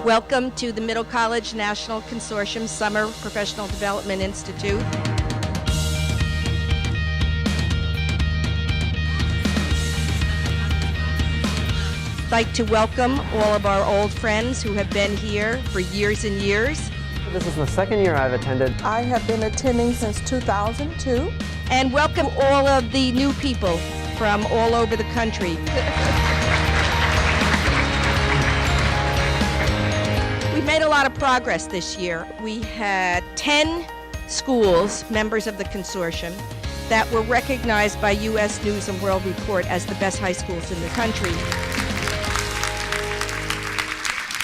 Welcome to the Middle College National Consortium Summer Professional Development Institute. I'd like to welcome all of our old friends who have been here for years and years. This is the second year I've attended. I have been attending since 2002. And welcome all of the new people from all over the country. We've made a lot of progress this year. We had 10 schools, members of the consortium, that were recognized by U.S. News and World Report as the best high schools in the country.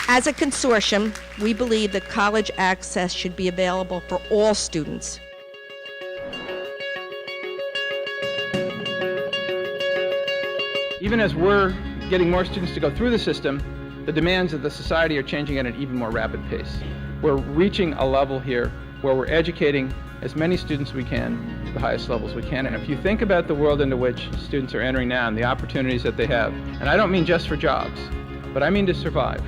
As a consortium, we believe that college access should be available for all students. Even as we're getting more students to go through the system, the demands of the society are changing at an even more rapid pace. We're reaching a level here where we're educating as many students as we can to the highest levels we can. And if you think about the world into which students are entering now and the opportunities that they have, and I don't mean just for jobs, but I mean to survive.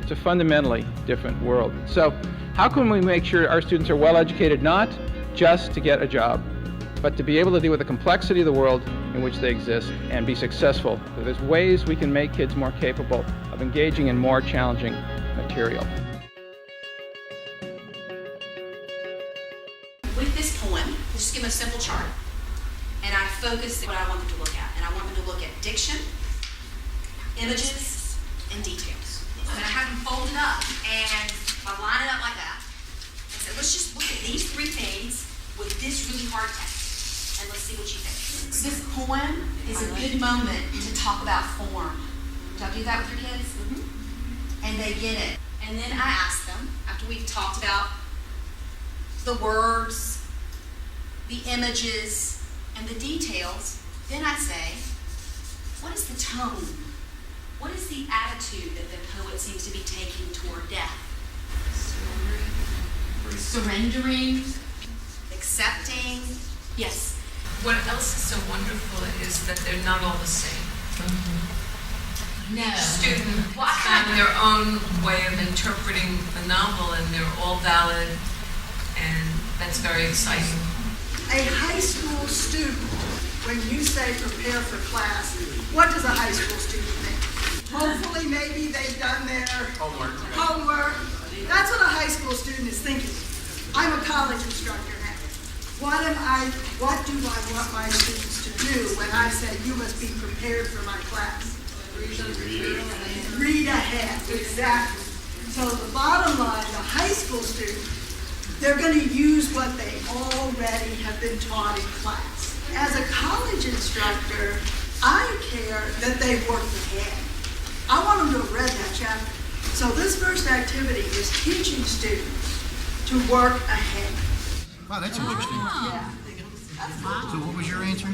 It's a fundamentally different world. So how can we make sure our students are well educated, not just to get a job, but to be able to deal with the complexity of the world in which they exist and be successful? So there's ways we can make kids more capable of engaging in more challenging material. With this poem, just give them a simple chart, and I focus what I want them to look at. And I want them to look at diction, images, and details. And I have them folded up, and I line it up like that. I said, let's just look at these three things with this really hard text, and let's see what you think. This poem is a good moment to talk about form. Do y'all do that with your kids? Mm-hmm. And they get it. And then I ask them, after we've talked about the words, the images, and the details, then I say, what is the tone? What is the attitude that the poet seems to be taking toward death? Surrendering, accepting. Yes. What else is so wonderful is that they're not all the same. No. Students find their own way of interpreting the novel, and they're all valid, and that's very exciting. A high school student, when you say prepare for class, what does a high school student think? Hopefully, maybe they've done their homework. That's what a high school student is thinking. I'm a college instructor now. What do I want my students to do when I say you must be prepared for my class? Read ahead, exactly. So the bottom line, the high school student, they're going to use what they already have been taught in class. As a college instructor, I care that they work ahead. I want them to have read that chapter. So this first activity is teaching students to work ahead. Wow, that's interesting. Yeah. So what was your answer?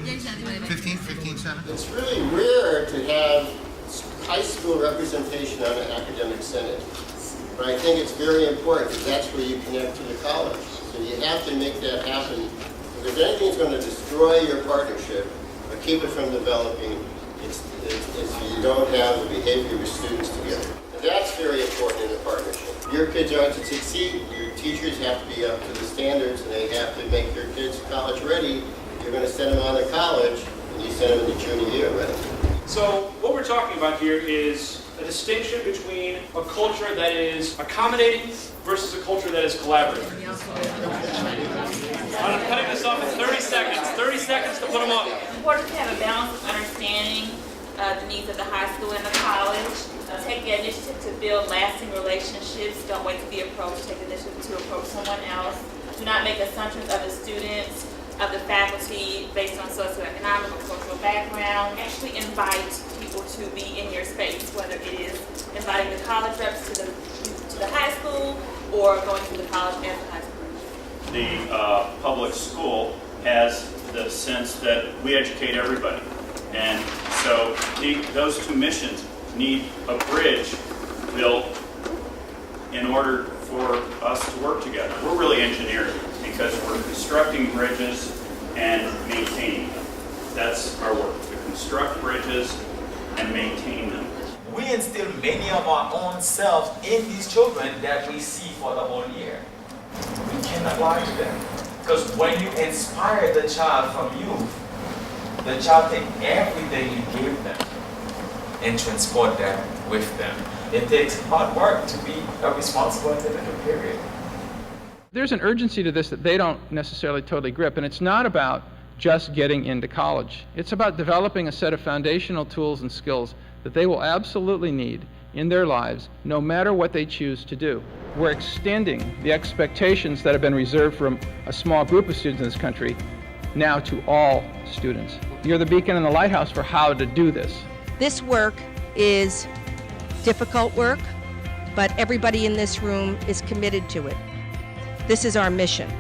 15-7? It's really rare to have high school representation on an academic senate. But I think it's very important because that's where you connect to the college. So you have to make that happen. Because if anything's going to destroy your partnership or keep it from developing, it's you don't have the behavior of your students together. And that's very important in a partnership. Your kids are to succeed, your teachers have to be up to the standards, and they have to make your kids college ready. You're going to send them on to college, and you send them in the junior year ready. So what we're talking about here is a distinction between a culture that is accommodating versus a culture that is collaborative. I'm cutting this off in 30 seconds. 30 seconds to put them up. It's important to have a balance of understanding the needs of the high school and the college. Take the initiative to build lasting relationships. Don't wait to be approached. Take the initiative to approach someone else. Do not make assumptions of the students, of the faculty based on socioeconomic or cultural background. Actually invite people to be in your space, whether it is inviting the college reps to the high school or going to the college as a high school. The public school has the sense that we educate everybody. And so those two missions need a bridge built in order for us to work together. We're really engineers because we're constructing bridges and maintaining them. That's our work, to construct bridges and maintain them. We instill many of our own selves in these children that we see for the whole year. We cannot lie to them. Because when you inspire the child from youth, the child takes everything you give them and transport that with them. It takes hard work to be a responsible individual, period. There's an urgency to this that they don't necessarily totally grip, and it's not about just getting into college. It's about developing a set of foundational tools and skills that they will absolutely need in their lives, no matter what they choose to do. We're extending the expectations that have been reserved for a small group of students in this country now to all students. You're the beacon and the lighthouse for how to do this. This work is difficult work, but everybody in this room is committed to it. This is our mission.